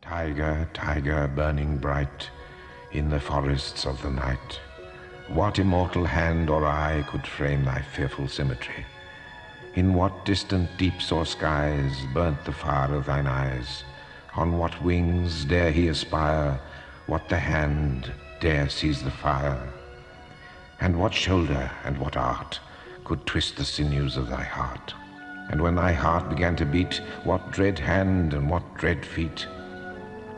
Tiger, tiger, burning bright in the forests of the night, what immortal hand or eye could frame thy fearful symmetry? In what distant deeps or skies burnt the fire of thine eyes? On what wings dare he aspire? What the hand dare seize the fire? And what shoulder and what art could twist the sinews of thy heart? And when thy heart began to beat, what dread hand and what dread feet?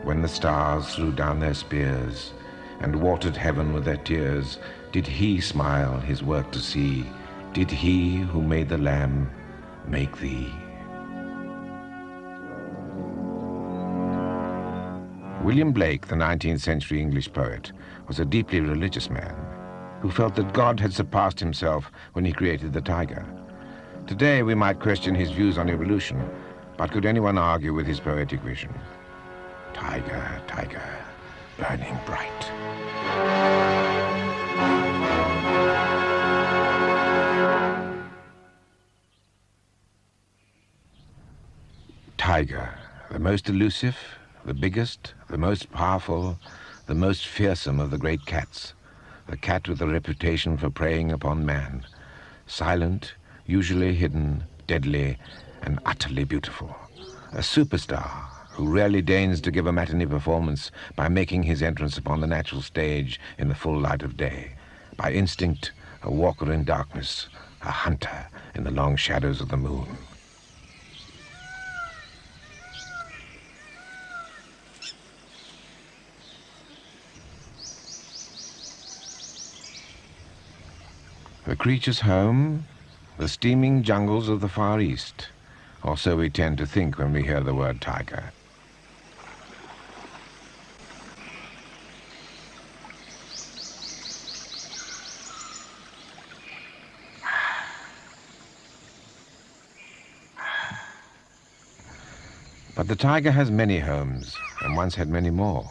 When the stars threw down their spears and watered heaven with their tears, did he smile his work to see? Did he who made the lamb make thee? William Blake, the 19th century English poet, was a deeply religious man who felt that God had surpassed himself when he created the tiger. Today we might question his views on evolution, but could anyone argue with his poetic vision? Tiger, tiger, burning bright. Tiger, the most elusive, the biggest, the most powerful, the most fearsome of the great cats. The cat with a reputation for preying upon man. Silent, usually hidden, deadly, and utterly beautiful. A superstar who rarely deigns to give a matinee performance by making his entrance upon the natural stage in the full light of day. By instinct, a walker in darkness, a hunter in the long shadows of the moon. The creature's home, the steaming jungles of the Far East, or so we tend to think when we hear the word tiger. But the tiger has many homes, and once had many more.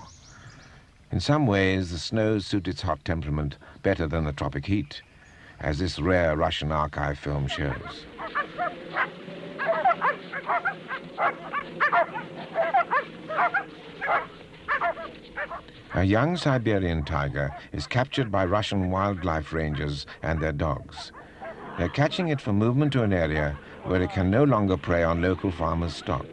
In some ways, the snows suit its hot temperament better than the tropic heat, as this rare Russian archive film shows. A young Siberian tiger is captured by Russian wildlife rangers and their dogs. They're catching it for movement to an area where it can no longer prey on local farmers' stock.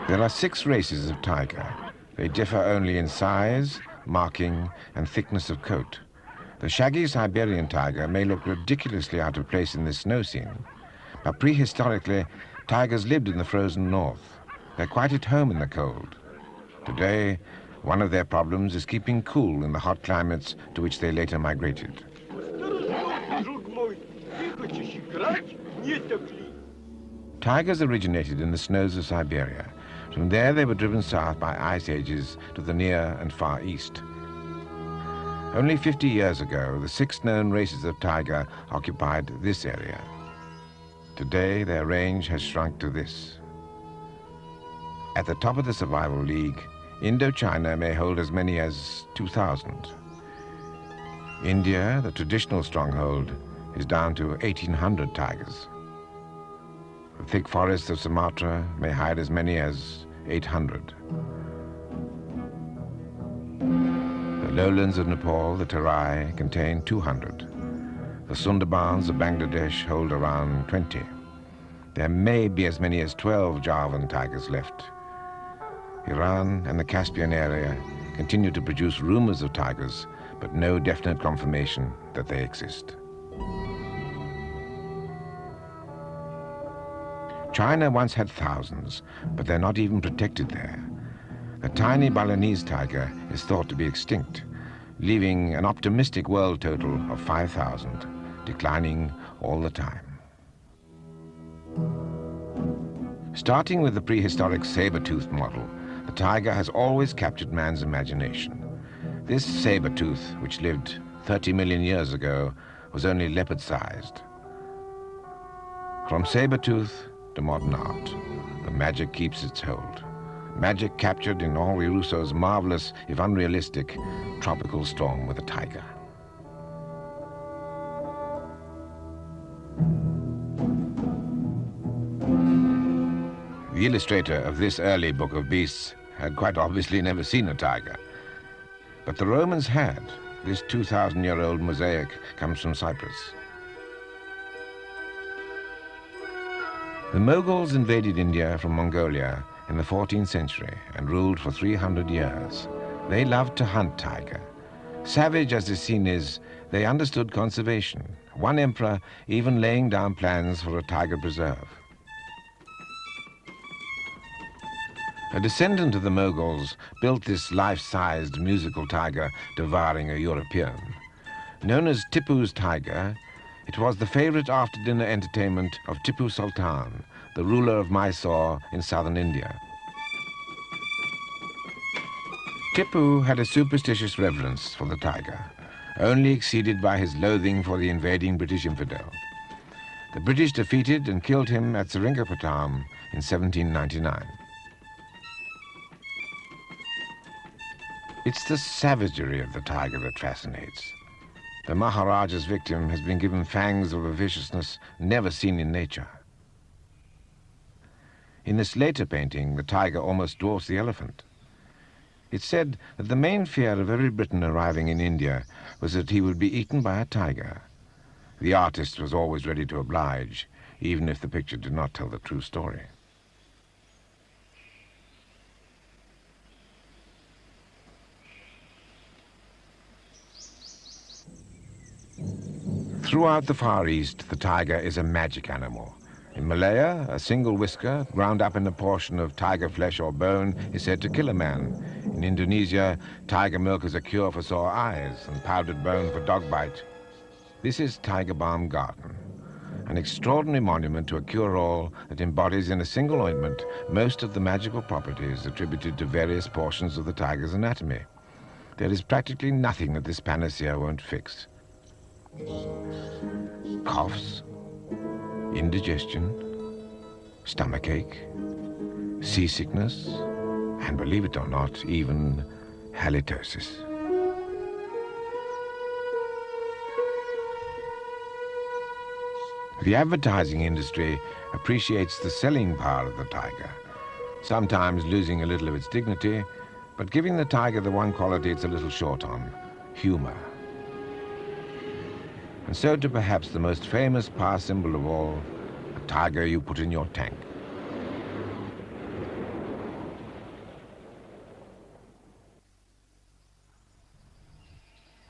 There are 6 races of tiger. They differ only in size, marking, and thickness of coat. The shaggy Siberian tiger may look ridiculously out of place in this snow scene, but prehistorically, tigers lived in the frozen north. They're quite at home in the cold. Today, one of their problems is keeping cool in the hot climates to which they later migrated. Tigers originated in the snows of Siberia. From there they were driven south by ice ages to the Near and Far East. Only 50 years ago, the 6 known races of tiger occupied this area. Today, their range has shrunk to this. At the top of the survival league, Indochina may hold as many as 2,000. India, the traditional stronghold, is down to 1,800 tigers. The thick forests of Sumatra may hide as many as 800. The lowlands of Nepal, the Terai, contain 200. The Sundarbans of Bangladesh hold around 20. There may be as many as 12 Javan tigers left. Iran and the Caspian area continue to produce rumors of tigers, but no definite confirmation that they exist. China once had thousands, but they're not even protected there. The tiny Balinese tiger is thought to be extinct, leaving an optimistic world total of 5,000, declining all the time. Starting with the prehistoric saber-toothed model, the tiger has always captured man's imagination. This saber-tooth, which lived 30 million years ago, was only leopard-sized. From saber-tooth to modern art, the magic keeps its hold. Magic captured in Henri Rousseau's marvelous, if unrealistic, Tropical Storm with a Tiger. The illustrator of this early book of beasts had quite obviously never seen a tiger. But the Romans had. This 2,000-year-old mosaic comes from Cyprus. The Mughals invaded India from Mongolia in the 14th century and ruled for 300 years. They loved to hunt tiger. Savage as the scene is, they understood conservation, one emperor even laying down plans for a tiger preserve. A descendant of the Mughals built this life-sized musical tiger devouring a European. Known as Tipu's tiger, it was the favorite after-dinner entertainment of Tipu Sultan, the ruler of Mysore in southern India. Tipu had a superstitious reverence for the tiger, only exceeded by his loathing for the invading British infidel. The British defeated and killed him at Seringapatam in 1799. It's the savagery of the tiger that fascinates. The Maharaja's victim has been given fangs of a viciousness never seen in nature. In this later painting, the tiger almost dwarfs the elephant. It's said that the main fear of every Briton arriving in India was that he would be eaten by a tiger. The artist was always ready to oblige, even if the picture did not tell the true story. Throughout the Far East, the tiger is a magic animal. In Malaya, a single whisker ground up in a portion of tiger flesh or bone is said to kill a man. In Indonesia, tiger milk is a cure for sore eyes and powdered bone for dog bite. This is Tiger Balm Garden, an extraordinary monument to a cure-all that embodies in a single ointment most of the magical properties attributed to various portions of the tiger's anatomy. There is practically nothing that this panacea won't fix. Coughs, indigestion, stomachache, seasickness, and believe it or not, even halitosis. The advertising industry appreciates the selling power of the tiger, sometimes losing a little of its dignity, but giving the tiger the one quality it's a little short on, humor. And so to perhaps the most famous power symbol of all, a tiger you put in your tank.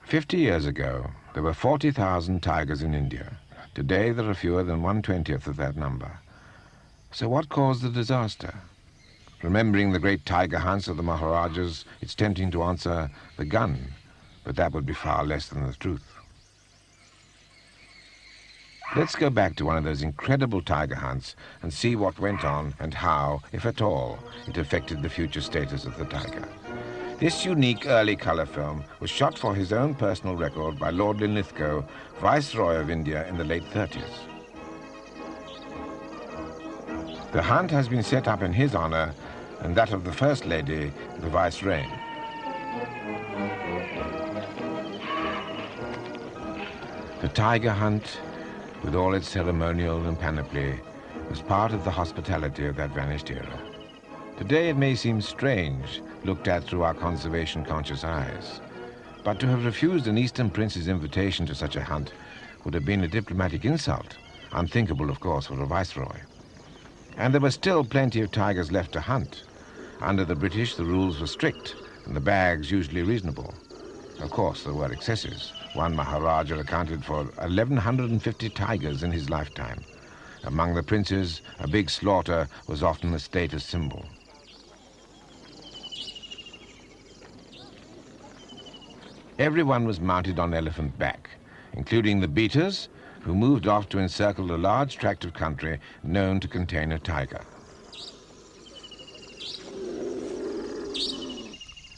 "50 years ago, there were 40,000 tigers in India. Today, there are fewer than 1/20th of that number. So what caused the disaster? Remembering the great tiger hunts of the Maharajas, it's tempting to answer the gun, but that would be far less than the truth. Let's go back to one of those incredible tiger hunts and see what went on and how, if at all, it affected the future status of the tiger. This unique early colour film was shot for his own personal record by Lord Linlithgow, Viceroy of India in the late 30s. The hunt has been set up in his honour and that of the First Lady, the Vicereine. The tiger hunt, with all its ceremonial and panoply, was part of the hospitality of that vanished era. Today it may seem strange, looked at through our conservation-conscious eyes, but to have refused an Eastern prince's invitation to such a hunt would have been a diplomatic insult, unthinkable, of course, for a viceroy. And there were still plenty of tigers left to hunt. Under the British, the rules were strict, and the bags usually reasonable. Of course, there were excesses. One Maharaja accounted for 1,150 tigers in his lifetime. Among the princes, a big slaughter was often a status symbol. Everyone was mounted on elephant back, including the beaters, who moved off to encircle a large tract of country known to contain a tiger.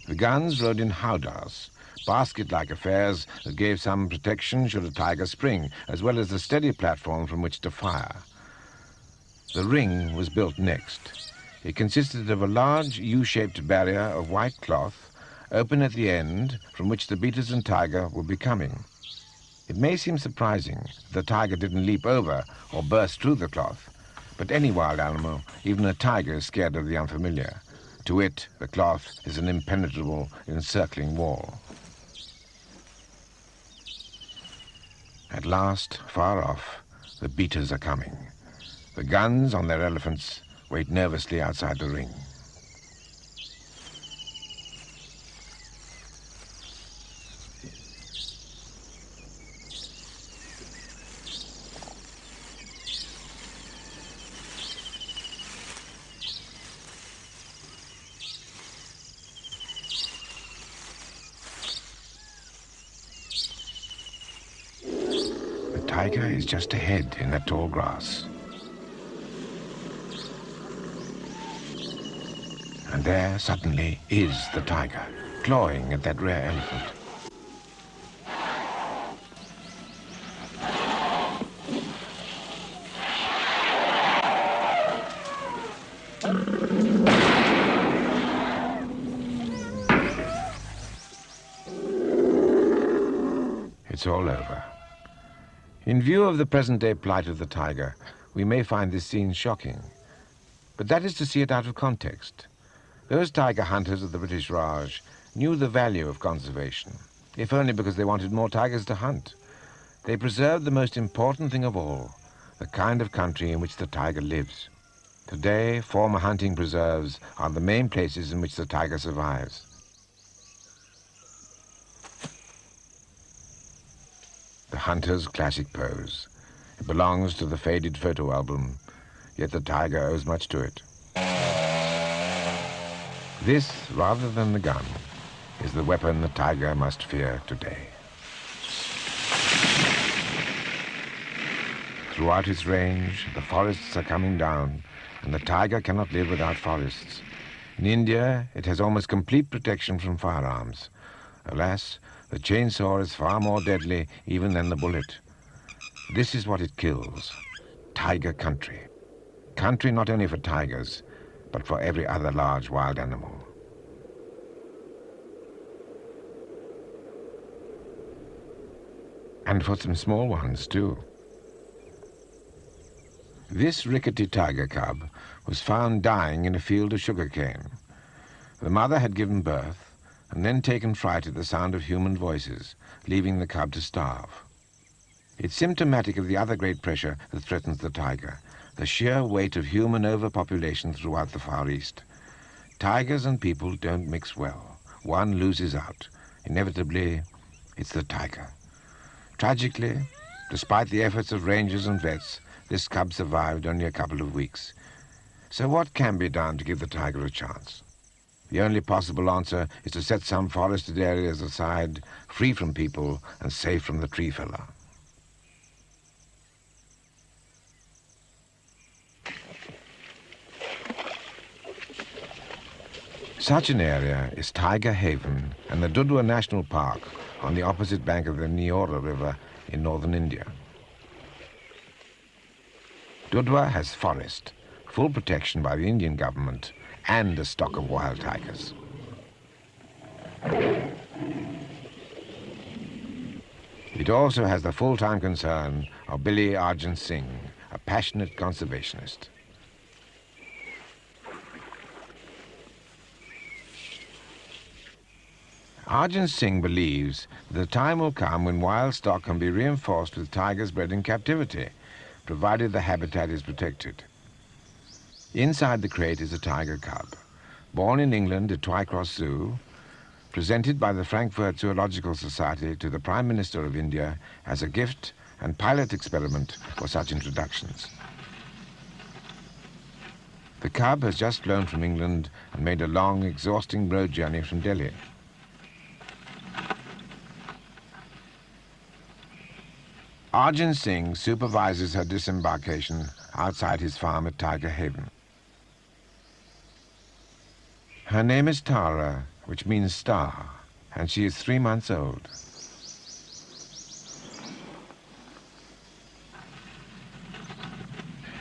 The guns rode in howdahs, basket-like affairs that gave some protection should a tiger spring, as well as a steady platform from which to fire. The ring was built next. It consisted of a large U-shaped barrier of white cloth, open at the end, from which the beaters and tiger would be coming. It may seem surprising that the tiger didn't leap over or burst through the cloth, But any wild animal, even a tiger, is scared of the unfamiliar. To it, the cloth is an impenetrable, encircling wall. At last, far off, the beaters are coming. The guns on their elephants wait nervously outside the ring. The tiger is just ahead in that tall grass. And there, suddenly, is the tiger, clawing at that rare elephant. It's all over. In view of the present-day plight of the tiger, we may find this scene shocking. But that is to see it out of context. Those tiger hunters of the British Raj knew the value of conservation, if only because they wanted more tigers to hunt. They preserved the most important thing of all, the kind of country in which the tiger lives. Today, former hunting preserves are the main places in which the tiger survives. The hunter's classic pose. It belongs to the faded photo album, yet the tiger owes much to it. This, rather than the gun, is the weapon the tiger must fear today. Throughout its range, the forests are coming down, and the tiger cannot live without forests. In India, it has almost complete protection from firearms. Alas, the chainsaw is far more deadly even than the bullet. This is what it kills: tiger country. Country not only for tigers, but for every other large wild animal. And for some small ones, too. This rickety tiger cub was found dying in a field of sugarcane. The mother had given birth and then taken fright at the sound of human voices, leaving the cub to starve. It's symptomatic of the other great pressure that threatens the tiger, the sheer weight of human overpopulation throughout the Far East. Tigers and people don't mix well. One loses out. Inevitably, it's the tiger. Tragically, despite the efforts of rangers and vets, this cub survived only a couple of weeks. So what can be done to give the tiger a chance? The only possible answer is to set some forested areas aside, free from people and safe from the tree feller. Such an area is Tiger Haven and the Dudhwa National Park on the opposite bank of the Neora River in northern India. Dudhwa has forest, full protection by the Indian government, and a stock of wild tigers. It also has the full-time concern of Billy Arjun Singh, a passionate conservationist. Arjun Singh believes that the time will come when wild stock can be reinforced with tigers bred in captivity, provided the habitat is protected. Inside the crate is a tiger cub, born in England at Twycross Zoo, presented by the Frankfurt Zoological Society to the Prime Minister of India as a gift and pilot experiment for such introductions. The cub has just flown from England and made a long, exhausting road journey from Delhi. Arjun Singh supervises her disembarkation outside his farm at Tiger Haven. Her name is Tara, which means star, and she is 3 months old.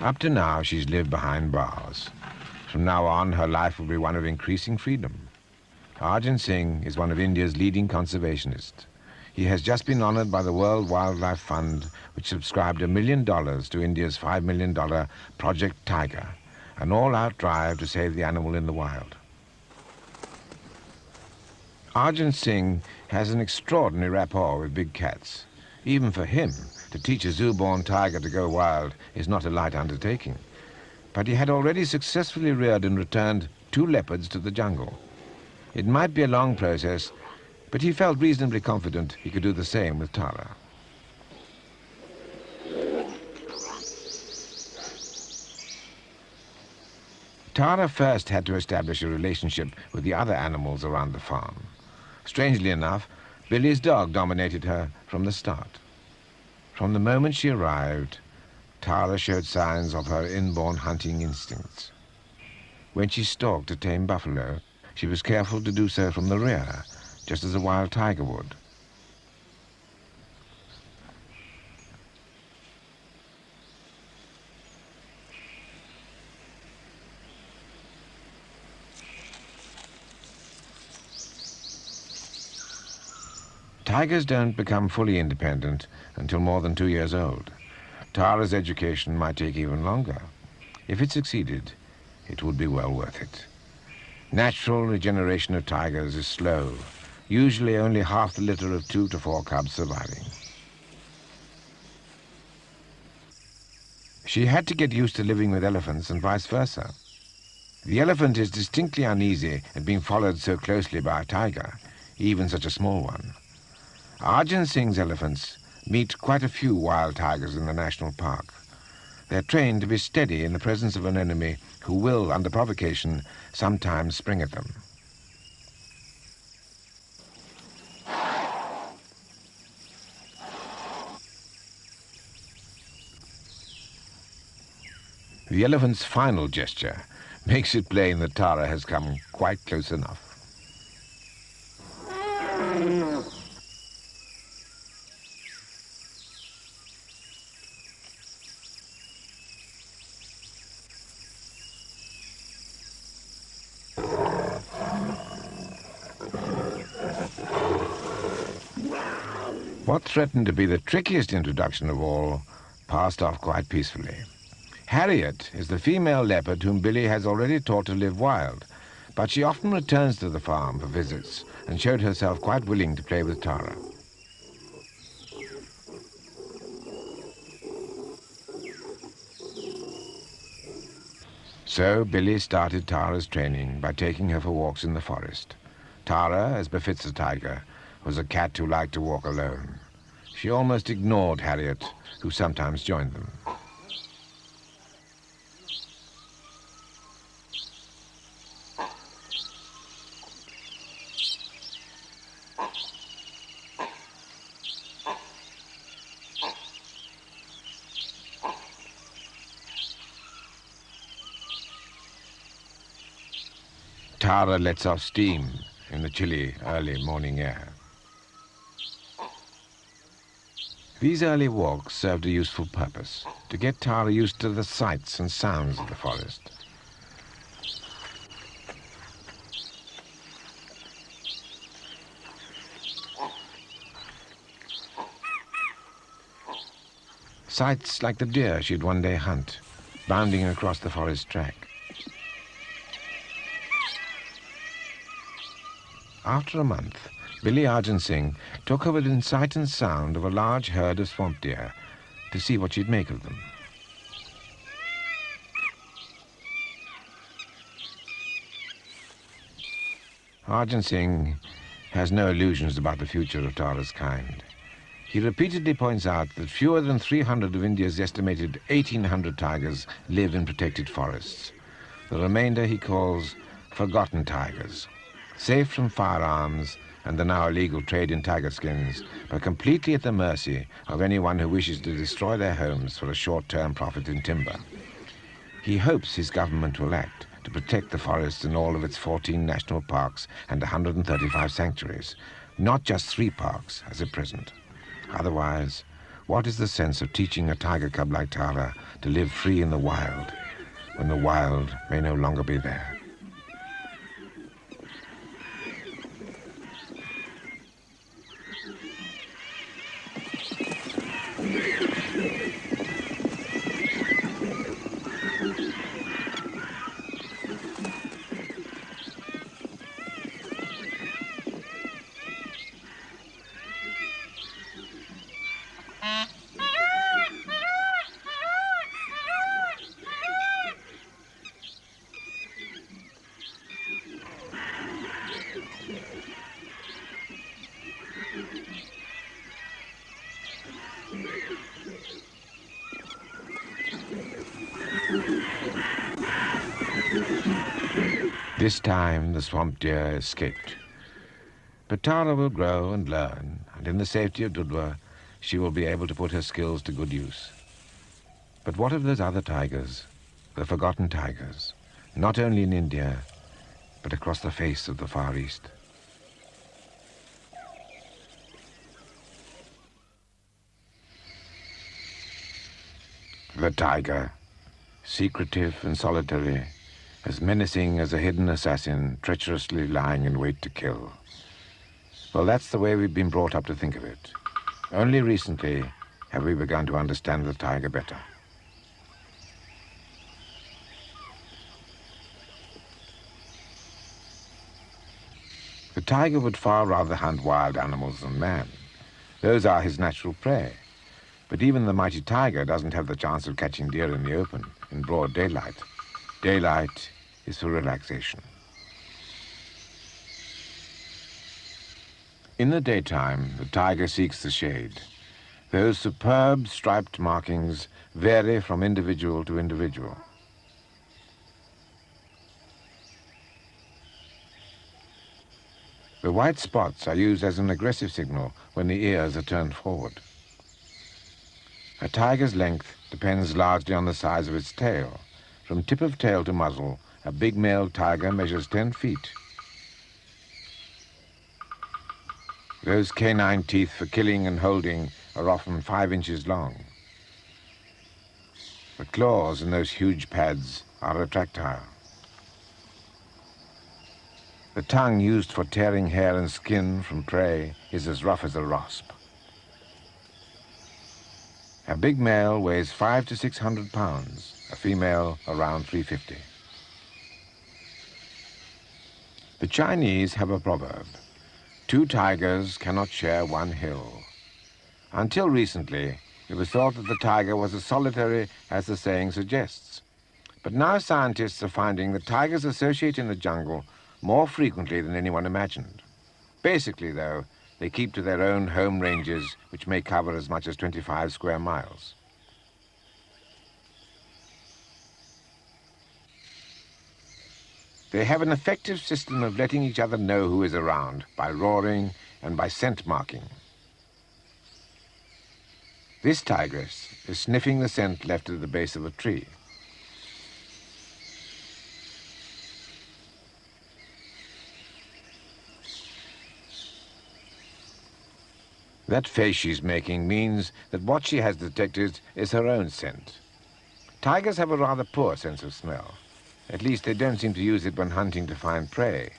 Up to now, she's lived behind bars. From now on, her life will be one of increasing freedom. Arjun Singh is one of India's leading conservationists. He has just been honored by the World Wildlife Fund, which subscribed $1 million to India's $5 million Project Tiger, an all-out drive to save the animal in the wild. Arjun Singh has an extraordinary rapport with big cats. Even for him, to teach a zoo-born tiger to go wild is not a light undertaking. But he had already successfully reared and returned 2 leopards to the jungle. It might be a long process, but he felt reasonably confident he could do the same with Tara. Tara first had to establish a relationship with the other animals around the farm. Strangely enough, Billy's dog dominated her from the start. From the moment she arrived, Tara showed signs of her inborn hunting instincts. When she stalked a tame buffalo, she was careful to do so from the rear, just as a wild tiger would. Tigers don't become fully independent until more than 2 years old. Tara's education might take even longer. If it succeeded, it would be well worth it. Natural regeneration of tigers is slow, usually only half the litter of 2 to 4 cubs surviving. She had to get used to living with elephants and vice versa. The elephant is distinctly uneasy at being followed so closely by a tiger, even such a small one. Arjun Singh's elephants meet quite a few wild tigers in the national park. They're trained to be steady in the presence of an enemy who will, under provocation, sometimes spring at them. The elephant's final gesture makes it plain that Tara has come quite close enough. What threatened to be the trickiest introduction of all passed off quite peacefully. Harriet is the female leopard whom Billy has already taught to live wild, but she often returns to the farm for visits and showed herself quite willing to play with Tara. So Billy started Tara's training by taking her for walks in the forest. Tara, as befits a tiger, was a cat who liked to walk alone. She almost ignored Harriet, who sometimes joined them. Tara lets off steam in the chilly, early morning air. These early walks served a useful purpose, to get Tara used to the sights and sounds of the forest. Sights like the deer she'd one day hunt, bounding across the forest track. After a month, Billy Arjun Singh took her within sight and sound of a large herd of swamp deer to see what she'd make of them. Arjun Singh has no illusions about the future of Tara's kind. He repeatedly points out that fewer than 300 of India's estimated 1,800 tigers live in protected forests. The remainder he calls forgotten tigers, safe from firearms and the now illegal trade in tiger skins, but completely at the mercy of anyone who wishes to destroy their homes for a short-term profit in timber. He hopes his government will act to protect the forests in all of its 14 national parks and 135 sanctuaries, not just 3 parks as at present. Otherwise, what is the sense of teaching a tiger cub like Tara to live free in the wild, when the wild may no longer be there? This time the swamp deer escaped. But Tara will grow and learn, and in the safety of Dudwa, she will be able to put her skills to good use. But what of those other tigers, the forgotten tigers, not only in India, but across the face of the Far East? The tiger, secretive and solitary, as menacing as a hidden assassin treacherously lying in wait to kill. Well, that's the way we've been brought up to think of it. Only recently have we begun to understand the tiger better. The tiger would far rather hunt wild animals than man. Those are his natural prey. But even the mighty tiger doesn't have the chance of catching deer in the open, in broad daylight. Daylight is for relaxation. In the daytime, the tiger seeks the shade. Those superb striped markings vary from individual to individual. The white spots are used as an aggressive signal when the ears are turned forward. A tiger's length depends largely on the size of its tail. From tip of tail to muzzle, a big male tiger measures 10 feet. Those canine teeth for killing and holding are often 5 inches long. The claws in those huge pads are retractile. The tongue used for tearing hair and skin from prey is as rough as a rasp. A big male weighs 500 to 600 pounds, a female around 350. The Chinese have a proverb: 2 tigers cannot share 1 hill. Until recently, it was thought that the tiger was as solitary as the saying suggests. But now scientists are finding that tigers associate in the jungle more frequently than anyone imagined. Basically, though, they keep to their own home ranges, which may cover as much as 25 square miles. They have an effective system of letting each other know who is around by roaring and by scent marking. This tigress is sniffing the scent left at the base of a tree. That face she's making means that what she has detected is her own scent. Tigers have a rather poor sense of smell. At least they don't seem to use it when hunting to find prey.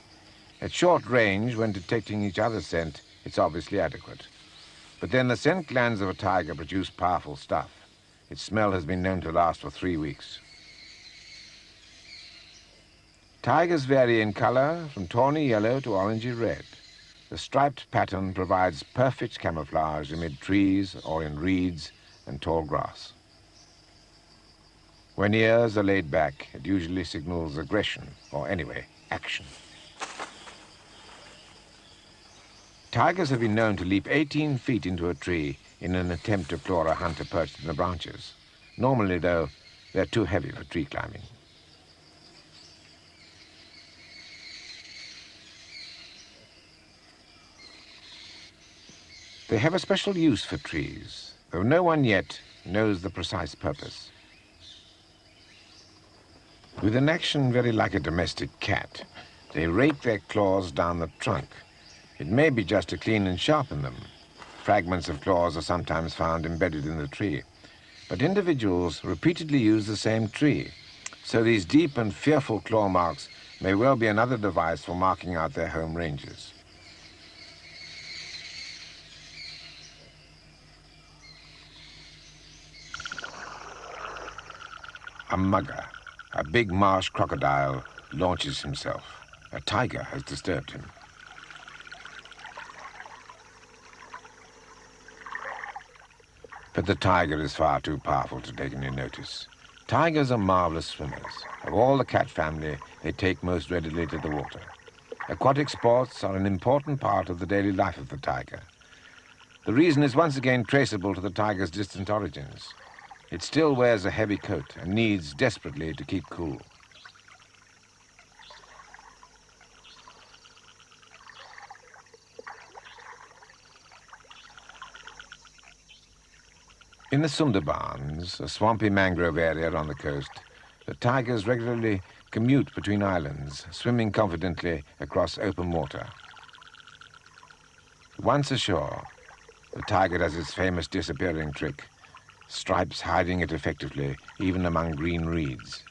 At short range, when detecting each other's scent, it's obviously adequate. But then the scent glands of a tiger produce powerful stuff. Its smell has been known to last for 3 weeks. Tigers vary in color from tawny yellow to orangey red. The striped pattern provides perfect camouflage amid trees or in reeds and tall grass. When ears are laid back, it usually signals aggression, or anyway, action. Tigers have been known to leap 18 feet into a tree in an attempt to claw a hunter perched in the branches. Normally, though, they're too heavy for tree climbing. They have a special use for trees, though no one yet knows the precise purpose. With an action very like a domestic cat, they rake their claws down the trunk. It may be just to clean and sharpen them. Fragments of claws are sometimes found embedded in the tree. But individuals repeatedly use the same tree, so these deep and fearful claw marks may well be another device for marking out their home ranges. A mugger, a big marsh crocodile, launches himself. A tiger has disturbed him. But the tiger is far too powerful to take any notice. Tigers are marvelous swimmers. Of all the cat family, they take most readily to the water. Aquatic sports are an important part of the daily life of the tiger. The reason is once again traceable to the tiger's distant origins. It still wears a heavy coat and needs desperately to keep cool. In the Sundarbans, a swampy mangrove area on the coast, the tigers regularly commute between islands, swimming confidently across open water. Once ashore, the tiger does its famous disappearing trick, stripes hiding it effectively even among green reeds.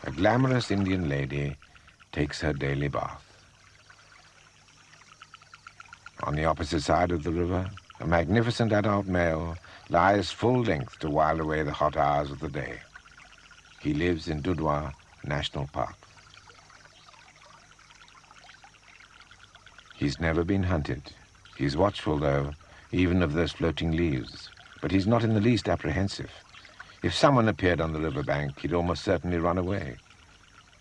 A glamorous Indian lady takes her daily bath. On the opposite side of the river, a magnificent adult male lies full length to while away the hot hours of the day. He lives in Dudhwa National Park. He's never been hunted. He's watchful, though, even of those floating leaves. But he's not in the least apprehensive. If someone appeared on the riverbank, he'd almost certainly run away.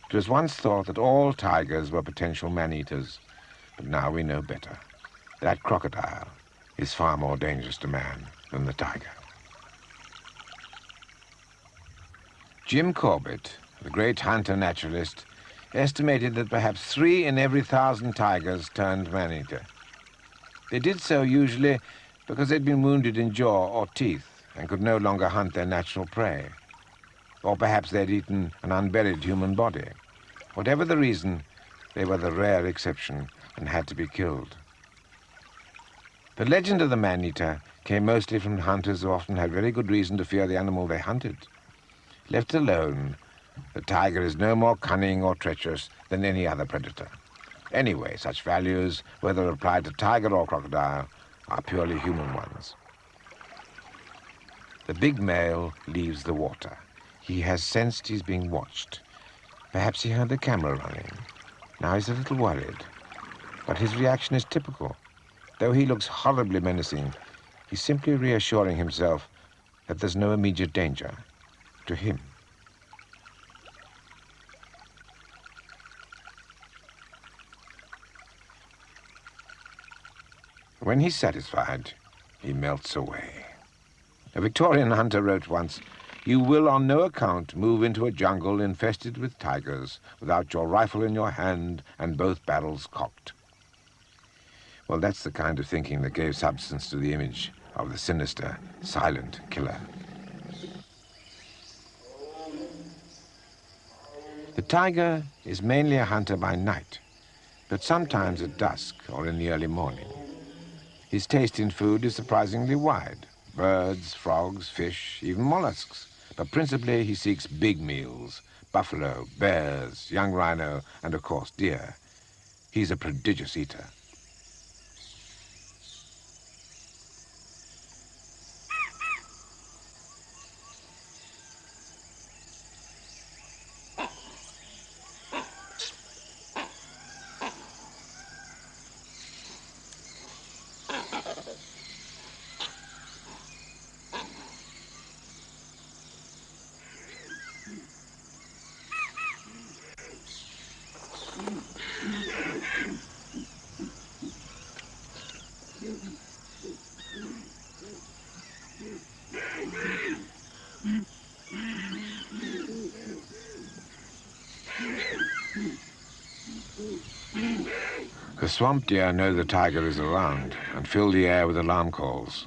It was once thought that all tigers were potential man-eaters, but now we know better. That crocodile is far more dangerous to man than the tiger. Jim Corbett, the great hunter-naturalist, estimated that perhaps 3 in every 1,000 tigers turned man-eater. They did so usually because they'd been wounded in jaw or teeth and could no longer hunt their natural prey. Or perhaps they'd eaten an unburied human body. Whatever the reason, they were the rare exception and had to be killed. The legend of the man-eater came mostly from hunters who often had very good reason to fear the animal they hunted. Left alone, the tiger is no more cunning or treacherous than any other predator. Anyway, such values, whether applied to tiger or crocodile, are purely human ones. The big male leaves the water. He has sensed he's being watched. Perhaps he heard the camera running. Now he's a little worried. But his reaction is typical. Though he looks horribly menacing, he's simply reassuring himself that there's no immediate danger to him. When he's satisfied, he melts away. A Victorian hunter wrote once, "You will on no account move into a jungle infested with tigers without your rifle in your hand and both barrels cocked." Well, that's the kind of thinking that gave substance to the image of the sinister, silent killer. The tiger is mainly a hunter by night, but sometimes at dusk or in the early morning. His taste in food is surprisingly wide. Birds, frogs, fish, even mollusks. But principally he seeks big meals. Buffalo, bears, young rhino, and of course deer. He's a prodigious eater. The swamp deer know the tiger is around and fill the air with alarm calls.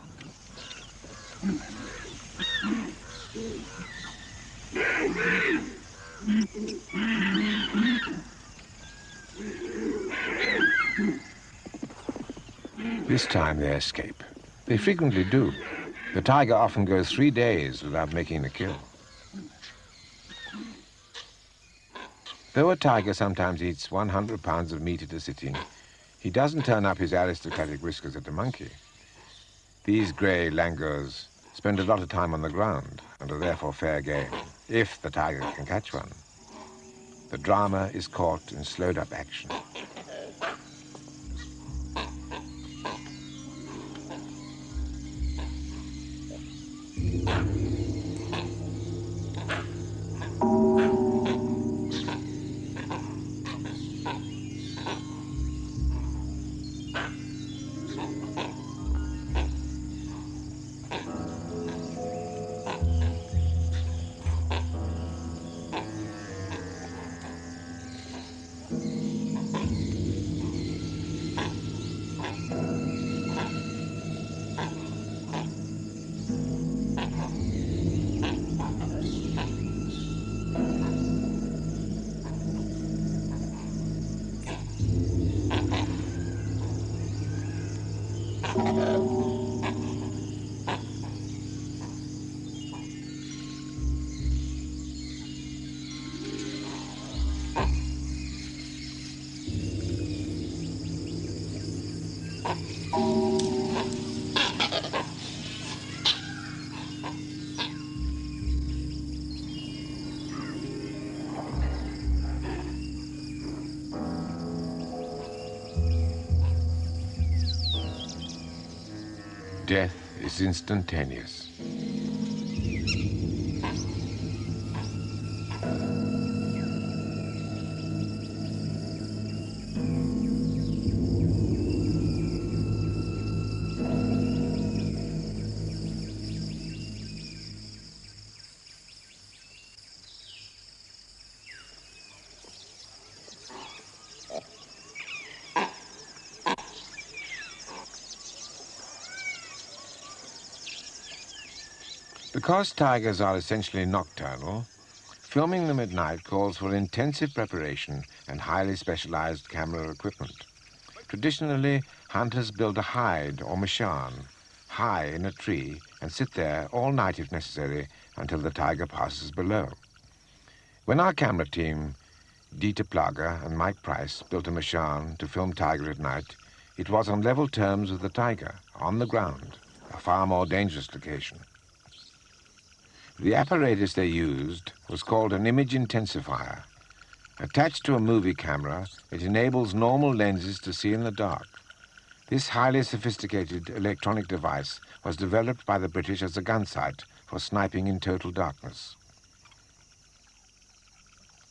This time they escape. They frequently do. The tiger often goes 3 days without making a kill. Though a tiger sometimes eats 100 pounds of meat at a sitting, he doesn't turn up his aristocratic whiskers at a monkey. These grey langurs spend a lot of time on the ground and are therefore fair game, if the tiger can catch one. The drama is caught in slowed-up action. Death is instantaneous. Because tigers are essentially nocturnal, filming them at night calls for intensive preparation and highly specialized camera equipment. Traditionally, hunters build a hide or mashan high in a tree and sit there all night if necessary until the tiger passes below. When our camera team, Dieter Plager and Mike Price, built a mashan to film tiger at night, it was on level terms with the tiger, on the ground, a far more dangerous location. The apparatus they used was called an image intensifier. Attached to a movie camera, it enables normal lenses to see in the dark. This highly sophisticated electronic device was developed by the British as a gun sight for sniping in total darkness.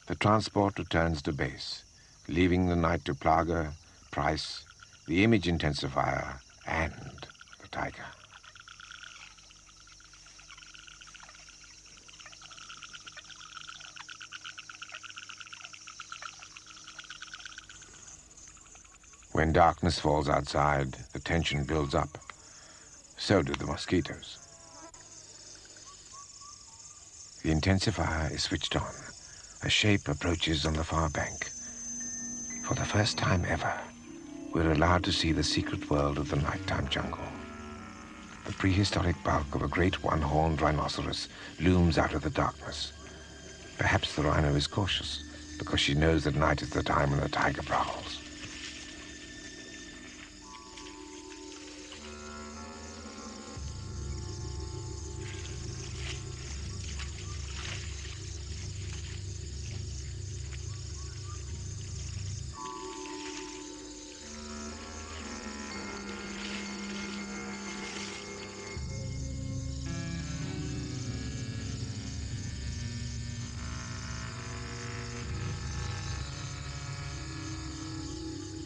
The transport returns to base, leaving the night to Plager, Price, the image intensifier, and the tiger. When darkness falls outside, the tension builds up. So do the mosquitoes. The intensifier is switched on. A shape approaches on the far bank. For the first time ever, we're allowed to see the secret world of the nighttime jungle. The prehistoric bulk of a great one-horned rhinoceros looms out of the darkness. Perhaps the rhino is cautious because she knows that night is the time when the tiger prowls.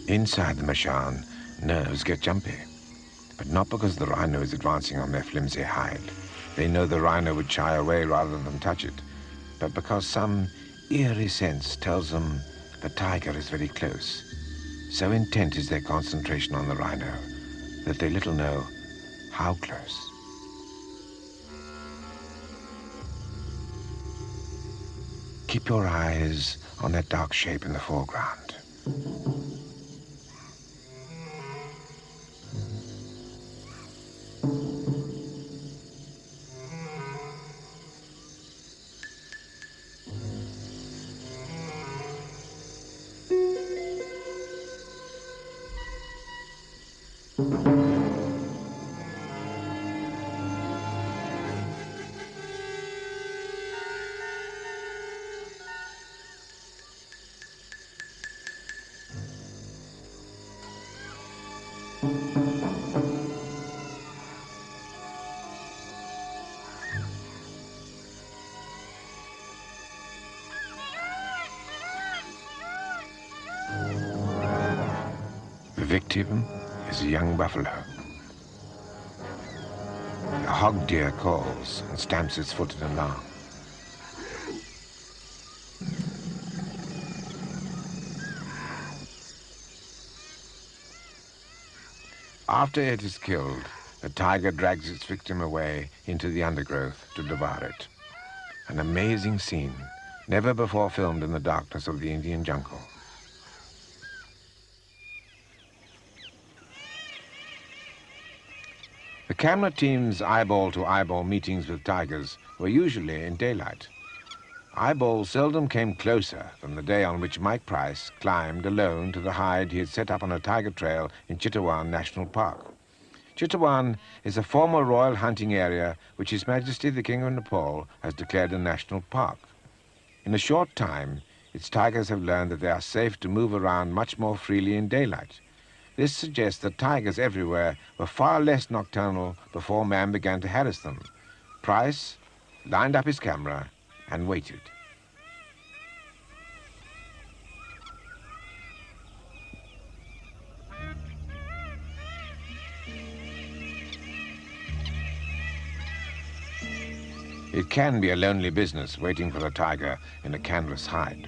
Inside the mashan, nerves get jumpy, but not because the rhino is advancing on their flimsy hide. They know the rhino would shy away rather than touch it, but because some eerie sense tells them the tiger is very close. So intent is their concentration on the rhino that they little know how close. Keep your eyes on that dark shape in the foreground. The victim is a young buffalo. The hog deer calls and stamps its foot in alarm. After it is killed, the tiger drags its victim away into the undergrowth to devour it. An amazing scene, never before filmed in the darkness of the Indian jungle. The camera team's eyeball-to-eyeball meetings with tigers were usually in daylight. Eyeball seldom came closer than the day on which Mike Price climbed alone to the hide he had set up on a tiger trail in Chittawan National Park. Chittawan is a former royal hunting area which His Majesty the King of Nepal has declared a national park. In a short time, its tigers have learned that they are safe to move around much more freely in daylight. This suggests that tigers everywhere were far less nocturnal before man began to harass them. Price lined up his camera and waited. It can be a lonely business waiting for a tiger in a canvas hide.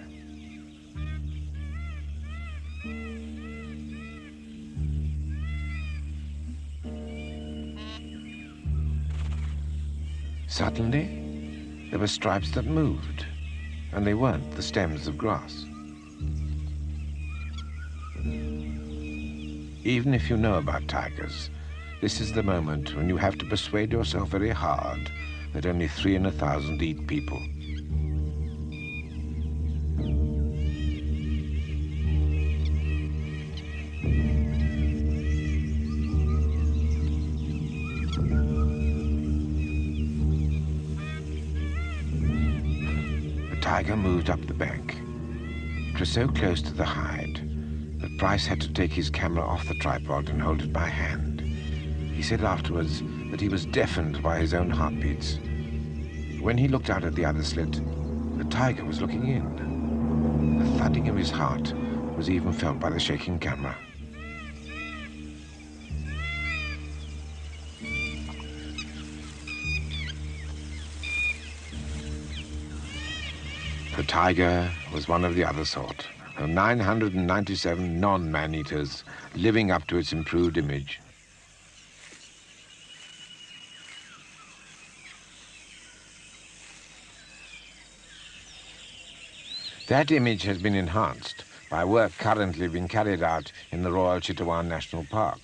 Suddenly, there were stripes that moved, and they weren't the stems of grass. Even if you know about tigers, this is the moment when you have to persuade yourself very hard that only 3 in 1,000 eat people. The tiger moved up the bank. It was so close to the hide that Price had to take his camera off the tripod and hold it by hand. He said afterwards that he was deafened by his own heartbeats. When he looked out at the other slit, the tiger was looking in. The thudding of his heart was even felt by the shaking camera. The tiger was one of the other sort, of 997 non-man-eaters living up to its improved image. That image has been enhanced by work currently being carried out in the Royal Chitwan National Park.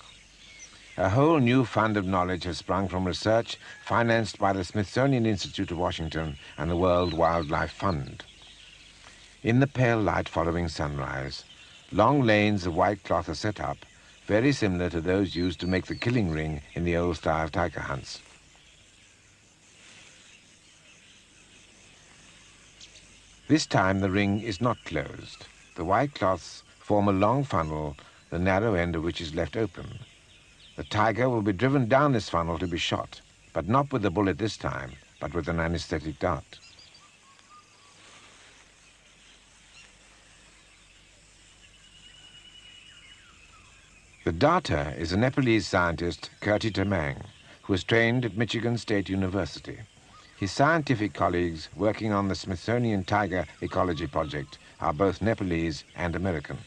A whole new fund of knowledge has sprung from research financed by the Smithsonian Institute of Washington and the World Wildlife Fund. In the pale light following sunrise, long lanes of white cloth are set up, very similar to those used to make the killing ring in the old-style tiger hunts. This time the ring is not closed. The white cloths form a long funnel, the narrow end of which is left open. The tiger will be driven down this funnel to be shot, but not with a bullet this time, but with an anesthetic dart. The darter is a Nepalese scientist, Kirti Tamang, who was trained at Michigan State University. His scientific colleagues working on the Smithsonian Tiger Ecology Project are both Nepalese and American.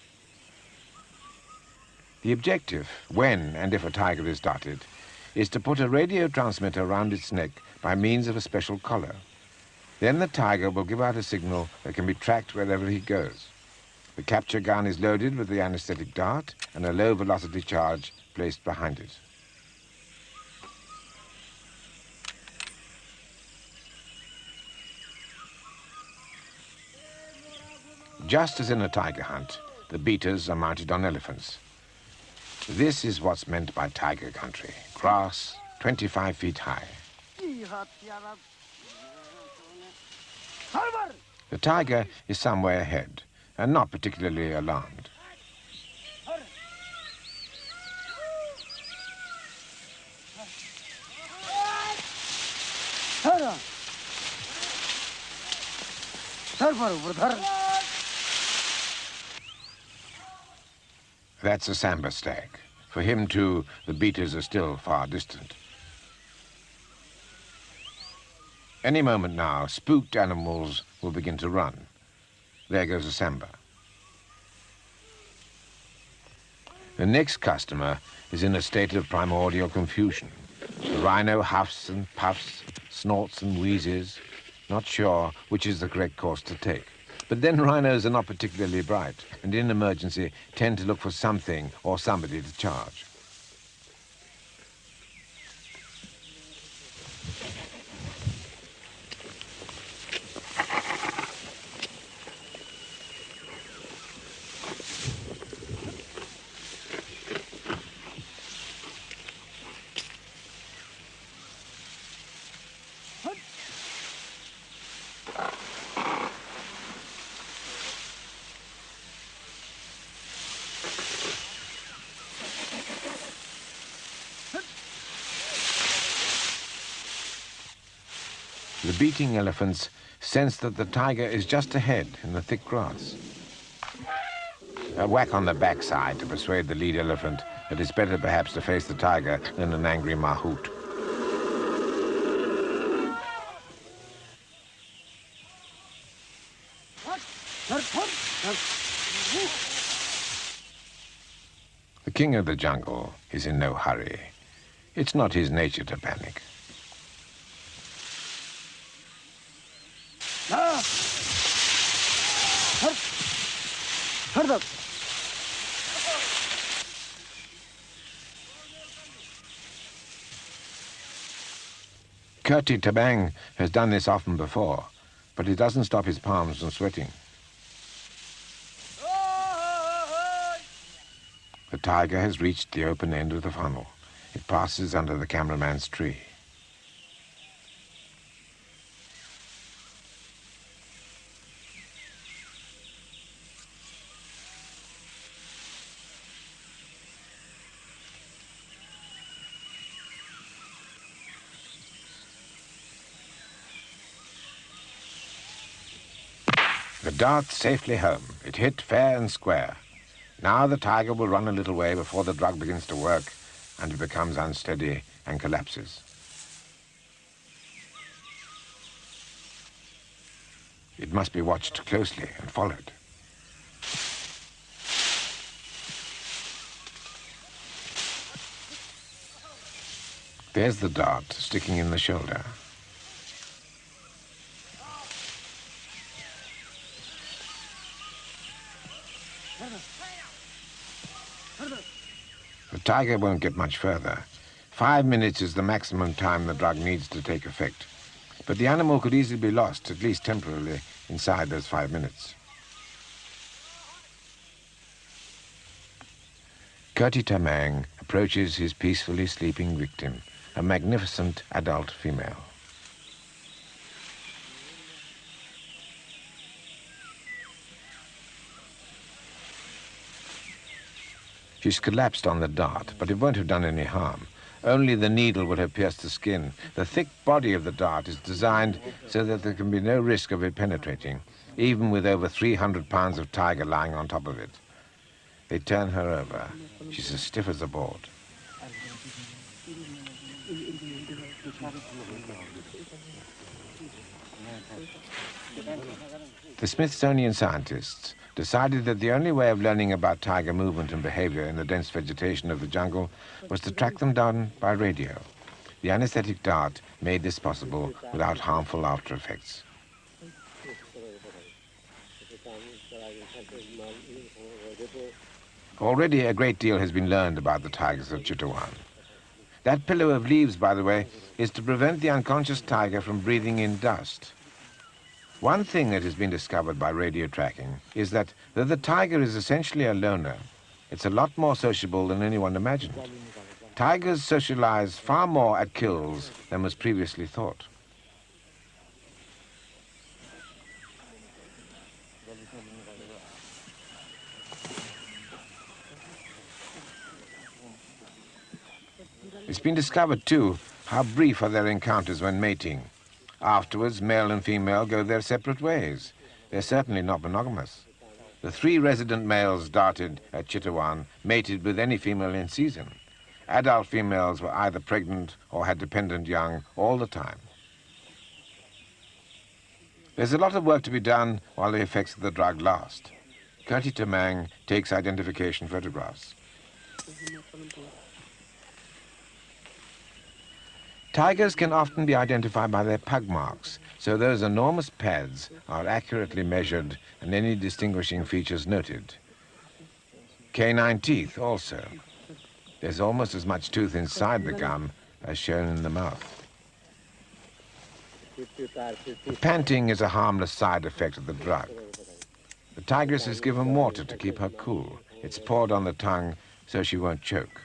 The objective, when and if a tiger is darted, is to put a radio transmitter around its neck by means of a special collar. Then the tiger will give out a signal that can be tracked wherever he goes. The capture gun is loaded with the anesthetic dart and a low-velocity charge placed behind it. Just as in a tiger hunt, the beaters are mounted on elephants. This is what's meant by tiger country. Grass 25 feet high. The tiger is some way ahead and not particularly alarmed. That's a sambar stag. For him, too, the beaters are still far distant. Any moment now, spooked animals will begin to run. There goes a sambar. The next customer is in a state of primordial confusion. The rhino huffs and puffs, snorts and wheezes, not sure which is the correct course to take. But then rhinos are not particularly bright, and in emergency tend to look for something or somebody to charge. The beating elephants sense that the tiger is just ahead in the thick grass. A whack on the backside to persuade the lead elephant that it's better perhaps to face the tiger than an angry mahout. The king of the jungle is in no hurry. It's not his nature to panic. Kurti Tabang has done this often before, but it doesn't stop his palms from sweating. The tiger has reached the open end of the funnel. It passes under the cameraman's tree. The dart safely home. It hit fair and square. Now the tiger will run a little way before the drug begins to work and it becomes unsteady and collapses. It must be watched closely and followed. There's the dart sticking in the shoulder. The tiger won't get much further. 5 minutes is the maximum time the drug needs to take effect. But the animal could easily be lost, at least temporarily, inside those 5 minutes. Kurti Tamang approaches his peacefully sleeping victim, a magnificent adult female. She's collapsed on the dart, but it won't have done any harm. Only the needle would have pierced the skin. The thick body of the dart is designed so that there can be no risk of it penetrating, even with over 300 pounds of tiger lying on top of it. They turn her over. She's as stiff as a board. The Smithsonian scientists decided that the only way of learning about tiger movement and behavior in the dense vegetation of the jungle was to track them down by radio. The anesthetic dart made this possible without harmful after effects. Already a great deal has been learned about the tigers of Chitwan. That pillow of leaves, by the way, is to prevent the unconscious tiger from breathing in dust. One thing that has been discovered by radio tracking is that though the tiger is essentially a loner, it's a lot more sociable than anyone imagined. Tigers socialize far more at kills than was previously thought. It's been discovered, too, how brief are their encounters when mating. Afterwards, male and female go their separate ways. They're certainly not monogamous. The 3 resident males darted at Chitwan mated with any female in season. Adult females were either pregnant or had dependent young all the time. There's a lot of work to be done while the effects of the drug last. Kurti Tamang takes identification photographs. Tigers can often be identified by their pug marks, so those enormous pads are accurately measured and any distinguishing features noted. Canine teeth also. There's almost as much tooth inside the gum as shown in the mouth. Panting is a harmless side effect of the drug. The tigress is given water to keep her cool. It's poured on the tongue so she won't choke.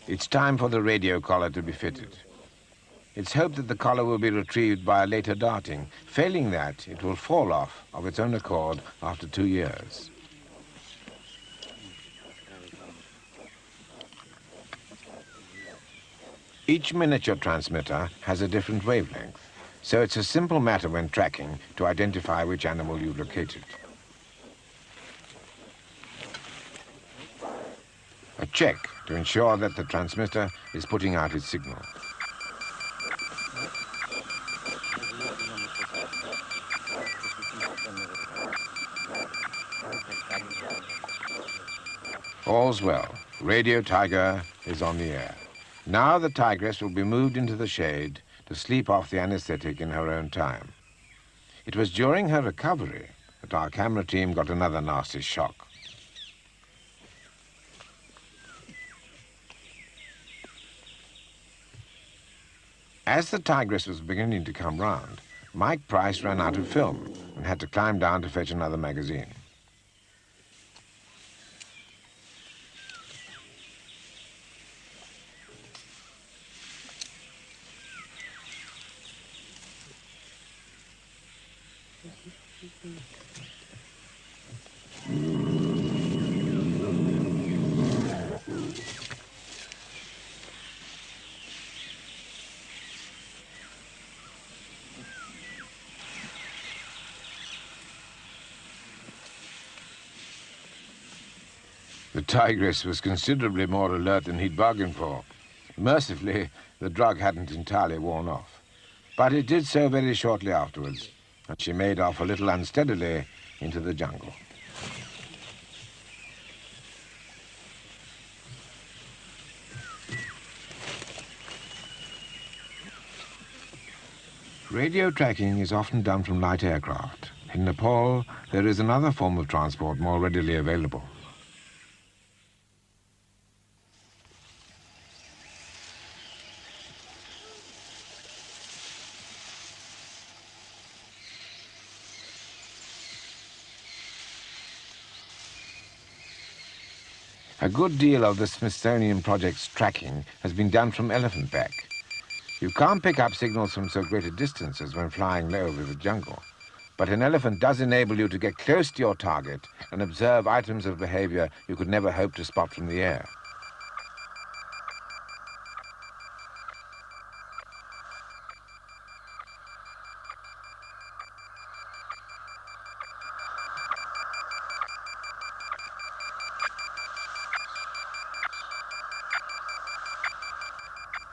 It's time for the radio collar to be fitted. It's hoped that the collar will be retrieved by a later darting. Failing that, it will fall off of its own accord after 2 years. Each miniature transmitter has a different wavelength, so it's a simple matter when tracking to identify which animal you've located. A check to ensure that the transmitter is putting out its signal. All's well. Radio Tiger is on the air. Now the tigress will be moved into the shade to sleep off the anesthetic in her own time. It was during her recovery that our camera team got another nasty shock. As the tigress was beginning to come round, Mike Price ran out of film and had to climb down to fetch another magazine. The tigress was considerably more alert than he'd bargained for. Mercifully, the drug hadn't entirely worn off. But it did so very shortly afterwards, and she made off a little unsteadily into the jungle. Radio tracking is often done from light aircraft. In Nepal, there is another form of transport more readily available. A good deal of the Smithsonian Project's tracking has been done from elephant back. You can't pick up signals from so great a distance as when flying low over the jungle, but an elephant does enable you to get close to your target and observe items of behavior you could never hope to spot from the air.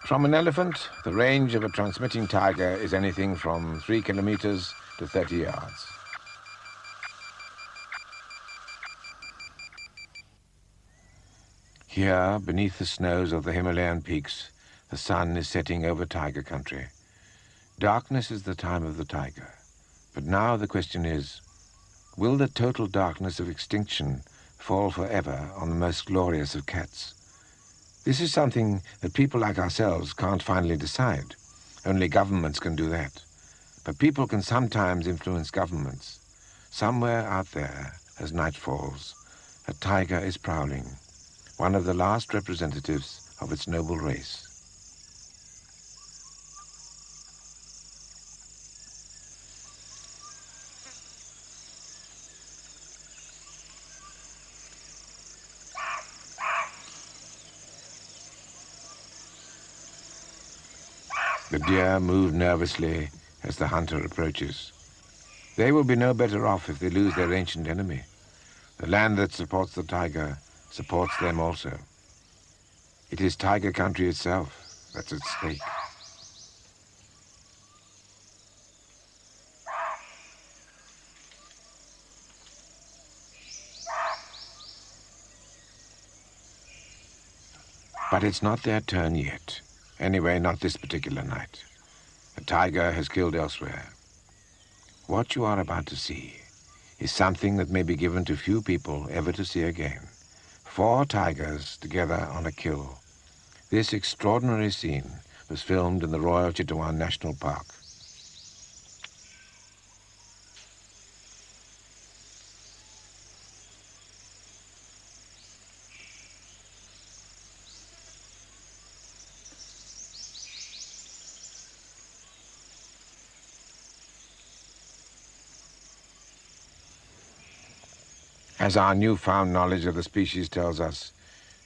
From an elephant, the range of a transmitting tiger is anything from 3 kilometers to 30 yards. Here, beneath the snows of the Himalayan peaks, the sun is setting over tiger country. Darkness is the time of the tiger. But now the question is, will the total darkness of extinction fall forever on the most glorious of cats? This is something that people like ourselves can't finally decide. Only governments can do that. But people can sometimes influence governments. Somewhere out there, as night falls, a tiger is prowling, one of the last representatives of its noble race. The deer move nervously as the hunter approaches. They will be no better off if they lose their ancient enemy. The land that supports the tiger supports them also. It is tiger country itself that's at stake. But it's not their turn yet. Anyway, not this particular night. A tiger has killed elsewhere. What you are about to see is something that may be given to few people ever to see again. 4 tigers together on a kill. This extraordinary scene was filmed in the Royal Chitwan National Park. As our newfound knowledge of the species tells us,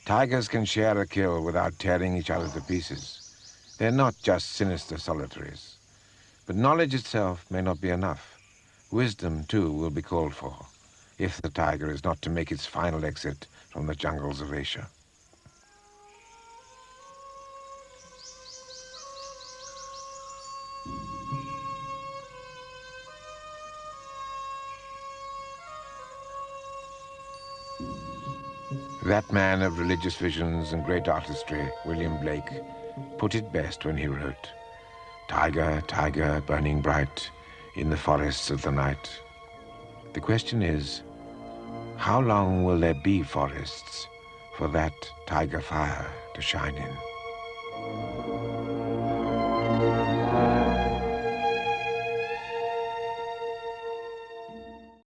tigers can share a kill without tearing each other to pieces. They're not just sinister solitaries. But knowledge itself may not be enough. Wisdom, too, will be called for, if the tiger is not to make its final exit from the jungles of Asia. That man of religious visions and great artistry, William Blake, put it best when he wrote, "Tiger, tiger, burning bright in the forests of the night." The question is, how long will there be forests for that tiger fire to shine in?